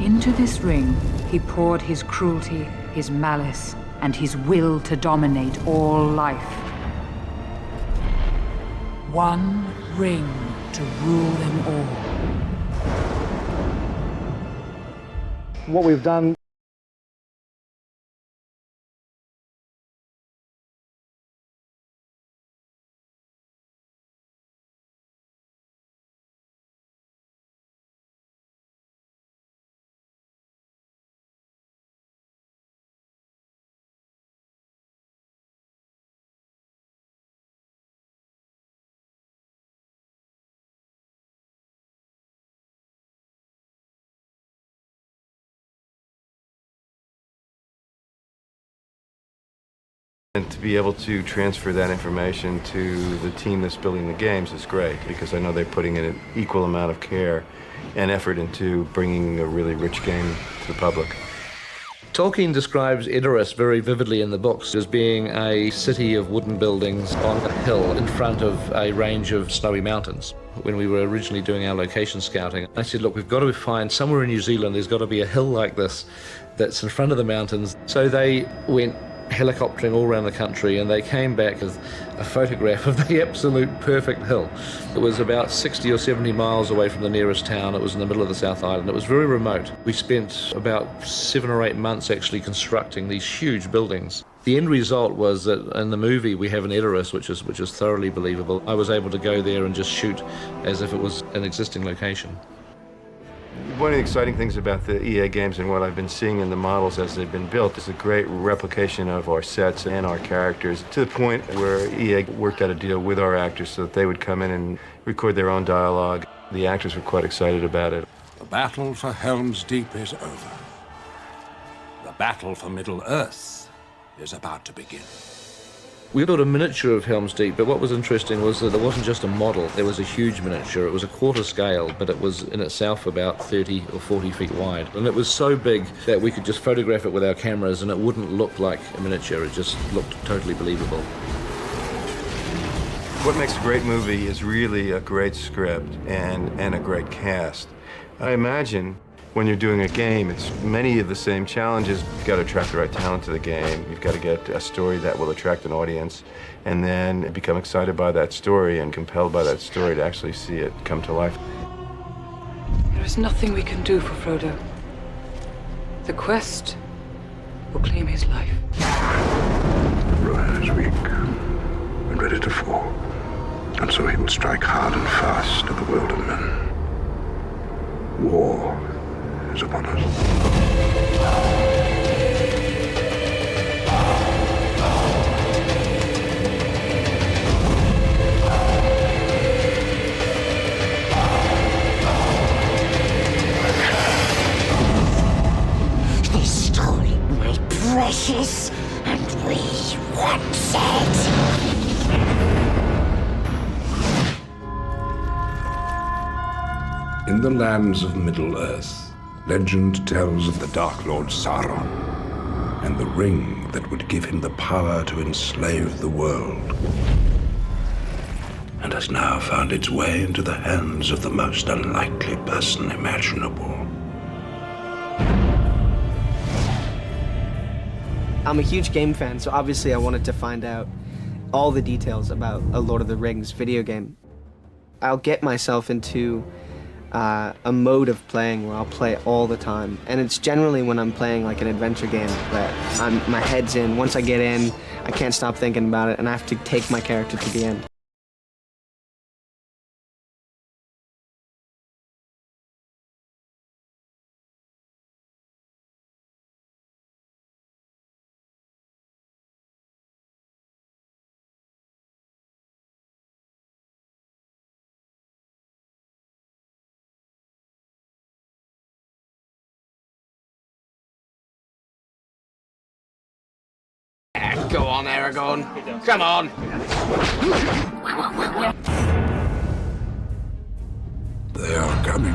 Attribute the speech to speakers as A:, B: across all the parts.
A: Into this ring, he poured his cruelty, his malice, and his will to dominate all life. One ring to rule them all.
B: What we've done
C: and to be able to transfer that information to the team that's building the games is great, because I know they're putting in an equal amount of care and effort into bringing a really rich game to the public.
D: Tolkien describes Edoras very vividly in the books as being a city of wooden buildings on a hill in front of a range of snowy mountains. When we were originally doing our location scouting, I said, look, we've got to find somewhere in New Zealand, there's got to be a hill like this that's in front of the mountains. So they went helicoptering all around the country, and they came back with a photograph of the absolute perfect hill. It was about 60 or 70 miles away from the nearest town. It was in the middle of the South Island. It was very remote. We spent about 7 or 8 months actually constructing these huge buildings. The end result was that in the movie we have an Edoras, which is thoroughly believable. I was able to go there and just shoot as if it was an existing location.
C: One of the exciting things about the EA games and what I've been seeing in the models as they've been built is a great replication of our sets and our characters, to the point where EA worked out a deal with our actors so that they would come in and record their own dialogue. The actors were quite excited about it.
E: The battle for Helm's Deep is over. The battle for Middle-earth is about to begin.
D: We built a miniature of Helm's Deep, but what was interesting was that it wasn't just a model. There was a huge miniature. It was a quarter scale, but it was in itself about 30 or 40 feet wide. And it was so big that we could just photograph it with our cameras and it wouldn't look like a miniature. It just looked totally believable.
C: What makes a great movie is really a great script and a great cast. I imagine when you're doing a game, it's many of the same challenges. You've got to attract the right talent to the game. You've got to get a story that will attract an audience, and then become excited by that story and compelled by that story to actually see it come to life.
A: There is nothing we can do for Frodo. The quest will claim his life.
F: Rohan is weak and ready to fall, and so he will strike hard and fast at the world of men. War is upon us.
G: This stone was precious, and we want it.
F: In the lands of Middle-earth, legend tells of the Dark Lord Sauron and the ring that would give him the power to enslave the world, and has now found its way into the hands of the most unlikely person imaginable.
H: I'm a huge game fan, so obviously I wanted to find out all the details about a Lord of the Rings video game. I'll get myself into a mode of playing where I'll play all the time, and it's generally when I'm playing like an adventure game that my head's in. Once I get in, I can't stop thinking about it, and I have to take my character to the end.
I: Go on, Aragorn. Come on.
F: They are coming.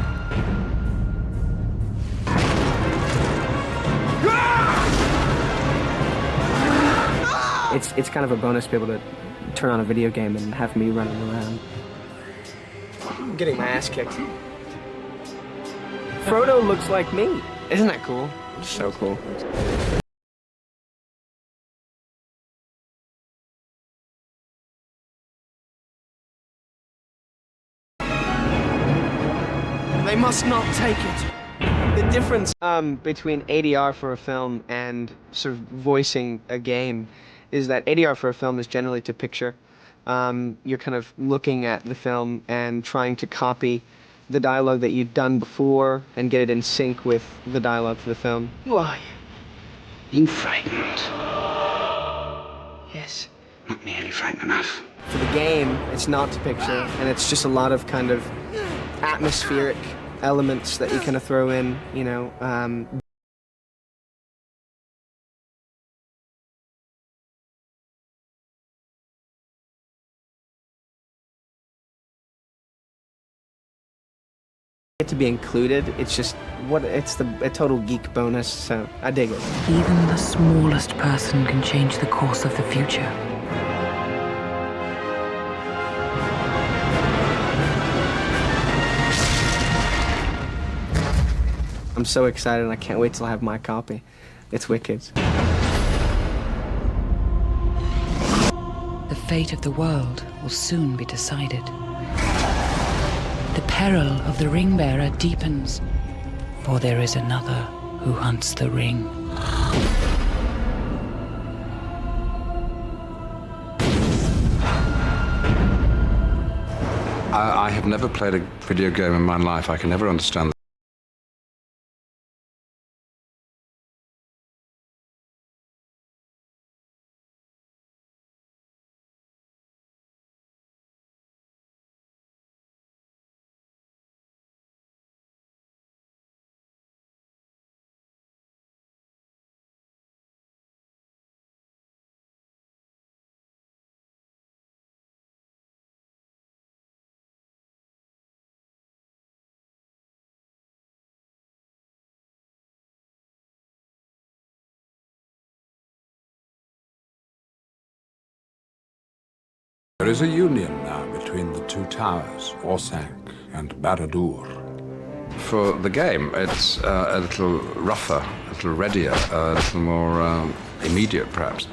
H: It's kind of a bonus to be able to turn on a video game and have me running around. I'm getting my ass kicked. Frodo looks like me. Isn't that cool? So cool. They must not take it. The difference between ADR for a film and sort of voicing a game is that ADR for a film is generally to picture. You're kind of looking at the film and trying to copy the dialogue that you've done before and get it in sync with the dialogue for the film.
G: Who are you? You frightened?
H: Yes.
G: Not nearly frightened enough.
H: For the game, it's not to picture, and it's just a lot of kind of atmospheric elements that you kind of throw in, you know. To be included, it's just a total geek bonus, so I dig it.
A: Even the smallest person can change the course of the future.
H: I'm so excited, and I can't wait till I have my copy. It's wicked.
A: The fate of the world will soon be decided. The peril of the ring-bearer deepens, for there is another who hunts the ring.
F: I have never played a video game in my life. I can never understand.
E: There is a union now between the two towers, Orsak and Barad-dûr.
F: For the game, it's a little rougher, a little readier, a little more immediate, perhaps.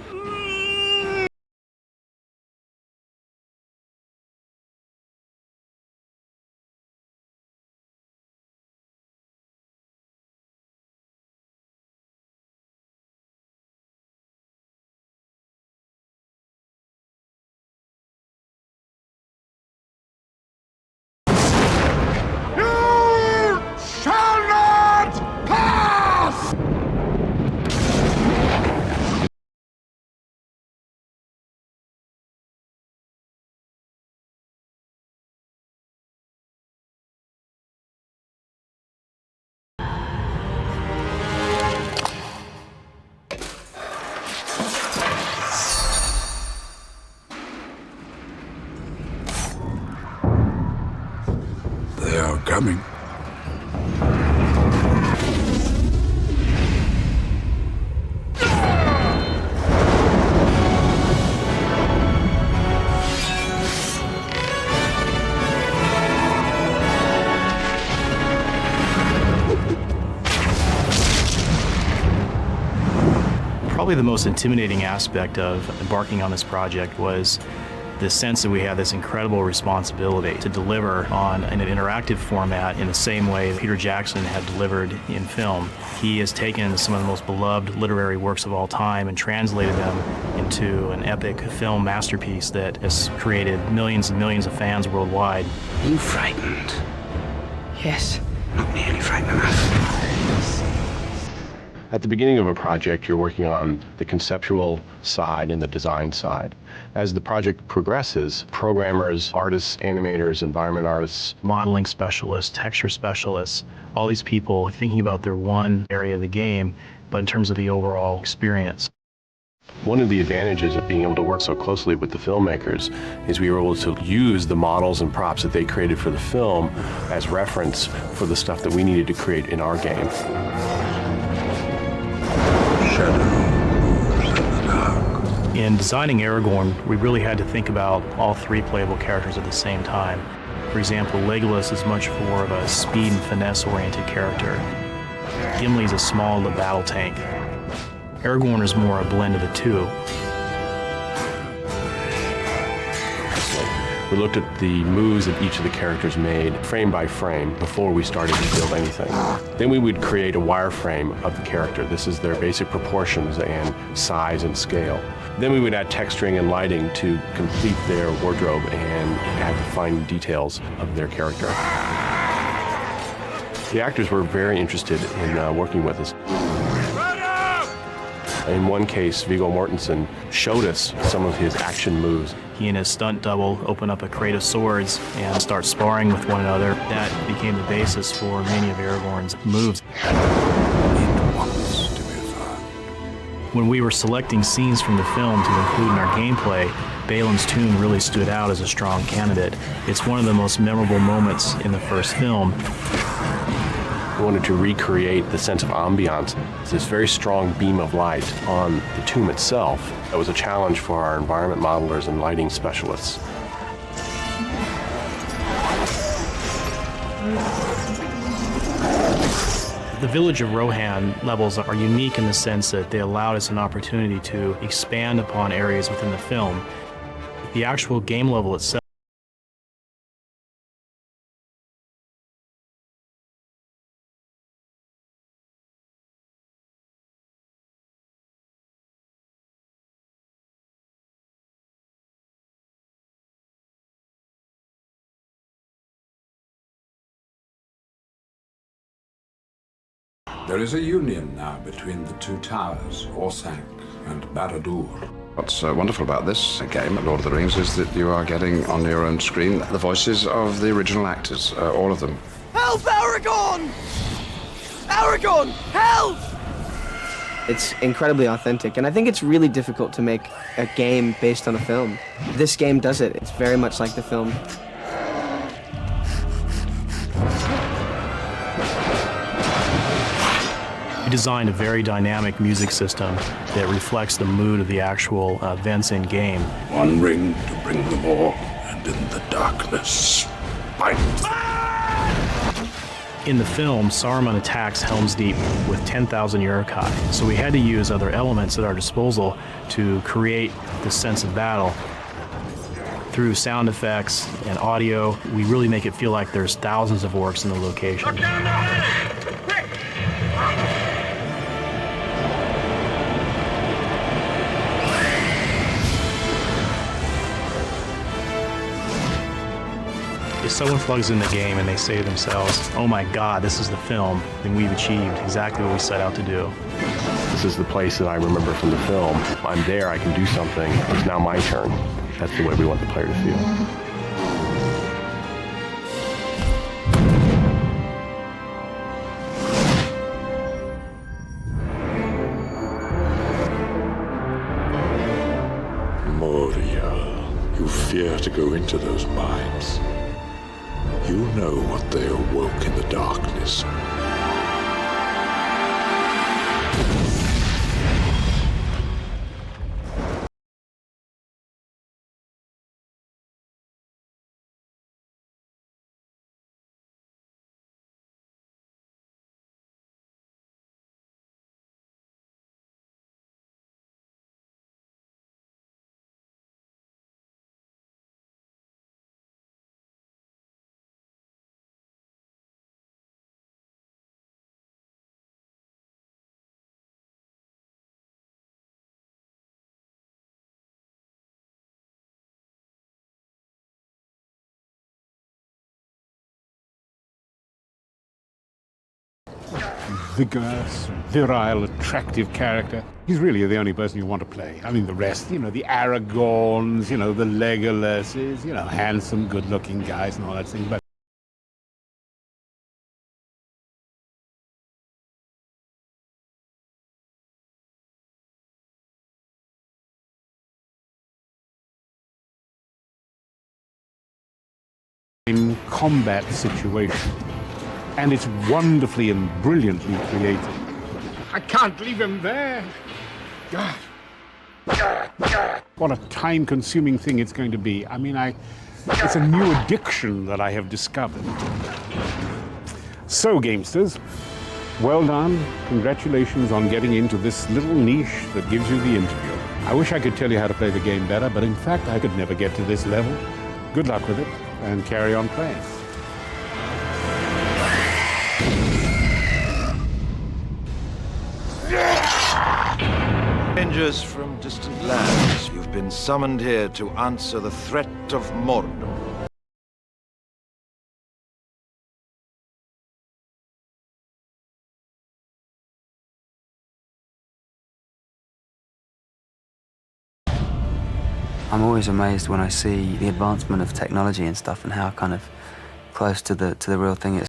F: They are coming.
J: Probably the most intimidating aspect of embarking on this project was the sense that we had this incredible responsibility to deliver on an interactive format in the same way that Peter Jackson had delivered in film. He has taken some of the most beloved literary works of all time and translated them into an epic film masterpiece that has created millions and millions of fans worldwide.
G: Are you frightened?
H: Yes.
G: Not nearly frightened enough.
K: At the beginning of a project, you're working on the conceptual side and the design side. As the project progresses, programmers, artists, animators, environment artists,
J: Modeling specialists, texture specialists, all these people thinking about their one area of the game, but in terms of the overall experience.
K: one of the advantages of being able to work so closely with the filmmakers is we were able to use the models and props that they created for the film as reference for the stuff that we needed to create in our game.
J: In designing Aragorn, we really had to think about all three playable characters at the same time. For example, Legolas is much more of a speed and finesse-oriented character. Gimli is a small battle tank. Aragorn is more a blend of the two.
K: We looked at the moves that each of the characters made frame by frame before we started to build anything. Then we would create a wireframe of the character. This is their basic proportions and size and scale. Then we would add texturing and lighting to complete their wardrobe and add the fine details of their character. The actors were very interested in working with us. In one case, Viggo Mortensen showed us some of his action moves.
J: He and his stunt double open up a crate of swords and start sparring with one another. That became the basis for many of Aragorn's moves.
F: It wants to be fun.
J: When we were selecting scenes from the film to include in our gameplay, Balin's tune really stood out as a strong candidate. It's one of the most memorable moments in the first film.
K: We wanted to recreate the sense of ambiance. It's this very strong beam of light on the tomb itself. That was a challenge for our environment modelers and lighting specialists.
J: The village of Rohan levels are unique in the sense that they allowed us an opportunity to expand upon areas within the film. The actual game level itself
F: There is a union now between the two towers, Orthanc and Barad-dûr.
L: What's wonderful about this game, Lord of the Rings, is that you are getting on your own screen the voices of the original actors, all of them.
I: Help, Aragorn! Aragorn, help!
H: It's incredibly authentic, and I think it's really difficult to make a game based on a film. This game does it. It's very much like the film.
J: We designed a very dynamic music system that reflects the mood of the actual events in game.
F: One ring to bring them all, and in the darkness, fight!
J: In the film, Saruman attacks Helm's Deep with 10,000 Uruk-hai, so we had to use other elements at our disposal to create the sense of battle. Through sound effects and audio, we really make it feel like there's thousands of orcs in the location. If someone plugs in the game and they say to themselves, oh my God, this is the film, then we've achieved exactly what we set out to do.
K: This is the place that I remember from the film. I'm there, I can do something. It's now my turn. That's the way we want the player to feel.
F: Moria, you fear to go into those mines. You know what they awoke in the darkness.
M: Vigorous, virile, attractive character. He's really the only person you want to play. I mean, the rest, the Aragorns, the Legolases, handsome, good-looking guys and all that thing. But in combat situation. And it's wonderfully and brilliantly created. I can't leave him there. God. What a time-consuming thing it's going to be. I mean, It's a new addiction that I have discovered. So, gamesters, well done. Congratulations on getting into this little niche that gives you the interview. I wish I could tell you how to play the game better, but in fact, I could never get to this level. Good luck with it, and carry on playing.
N: Strangers from distant lands, you've been summoned here to answer the threat of Mordor.
O: I'm always amazed when I see the advancement of technology and stuff and how kind of close to the real thing it is.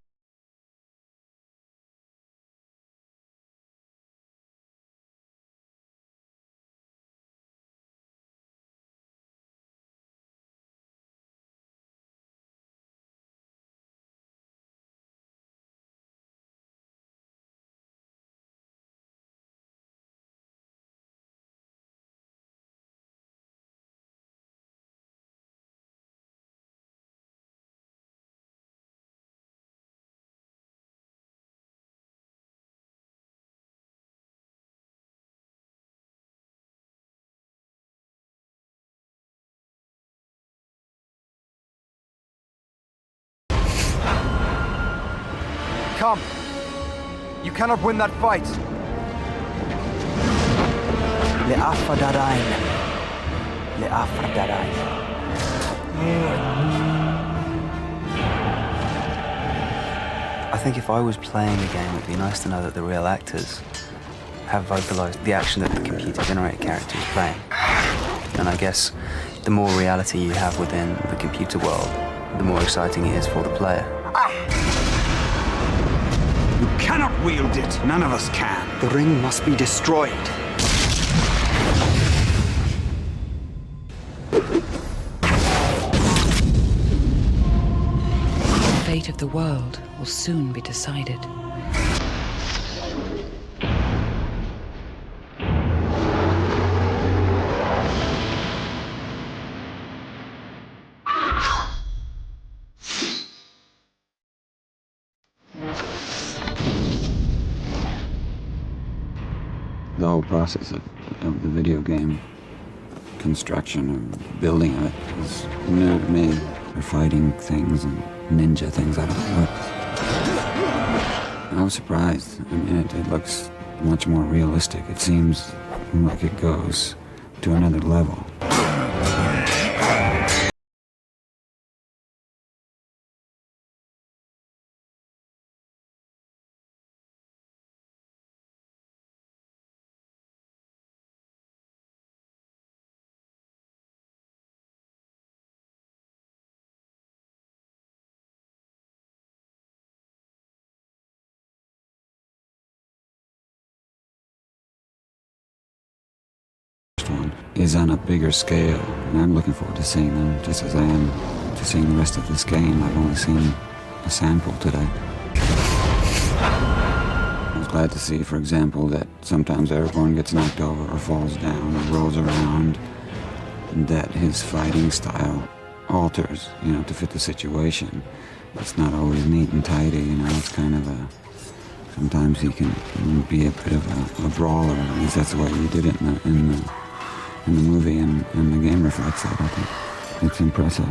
I: Come. You cannot win that fight.
O: I think if I was playing the game, it'd be nice to know that the real actors have vocalized the action that the computer-generated character is playing. And I guess the more reality you have within the computer world, the more exciting it is for the player.
P: You cannot wield it. None of us can.
O: The ring must be destroyed.
A: The fate of the world will soon be decided.
Q: The whole process of the video game construction or building of it is new to me. They're fighting things and ninja things. I was surprised. I mean, it looks much more realistic. It seems like it goes to another level. One is on a bigger scale, and I'm looking forward to seeing them just as I am to seeing the rest of this game. I've only seen a sample today. I was glad to see, for example, that sometimes Aragorn gets knocked over or falls down or rolls around, and that his fighting style alters, to fit the situation. It's not always neat and tidy, it's kind of a... Sometimes he can be a bit of a brawler. At least that's the way he did it in the movie, and the game reflects that. I think it's impressive.